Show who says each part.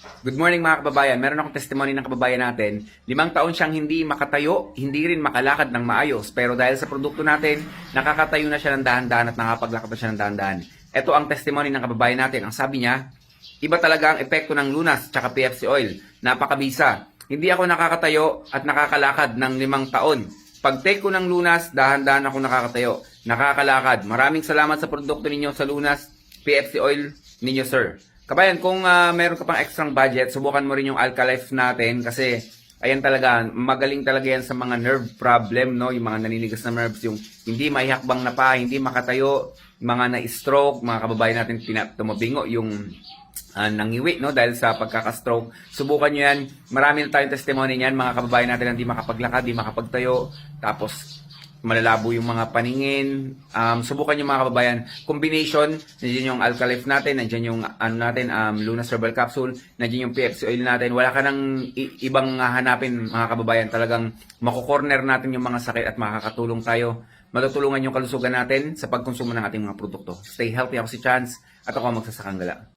Speaker 1: Good morning mga kababayan. Meron akong testimony ng kababayan natin. 5 taon siyang hindi makatayo, hindi rin makalakad ng maayos. Pero dahil sa produkto natin, nakakatayo na siya ng dahan-dahan at nakapaglakad na siya ng dahan-dahan. Ito ang testimony ng kababayan natin. Ang sabi niya, iba talaga ang epekto ng Lunas at PFC Oil. Napakabisa. Hindi ako nakakatayo at nakakalakad ng 5 taon. Pag take ko ng Lunas, dahan-dahan ako nakakatayo, nakakalakad. Maraming salamat sa produkto ninyo sa Lunas, PFC Oil ninyo, sir. Kabayan, kung meron ka pang extra budget, subukan mo rin yung Alkalife natin kasi ayan talaga, magaling talaga yan sa mga nerve problem, no? Yung mga naninigas na nerves, yung hindi maihakbang na pa, hindi makatayo, mga na-stroke, mga kababayan natin tumabingo, yung nangiwi, no? Dahil sa pagkaka-stroke. Subukan nyo yan. Marami na tayong testimony niyan, mga kababayan natin na hindi makapaglakad, hindi makapagtayo, tapos malalabo yung mga paningin. Subukan yung mga kababayan. Combination, nandiyan yung Alkalife natin, nandiyan yung Lunas Herbal Capsule, nandiyan yung PFC Oil natin. Wala ka nang ibang hanapin mga kababayan. Talagang makukorner natin yung mga sakit at makakatulong tayo. Matutulungan yung kalusugan natin sa pagkonsumo ng ating mga produkto. Stay healthy, ako si Chance at ako ang magsasakang gala.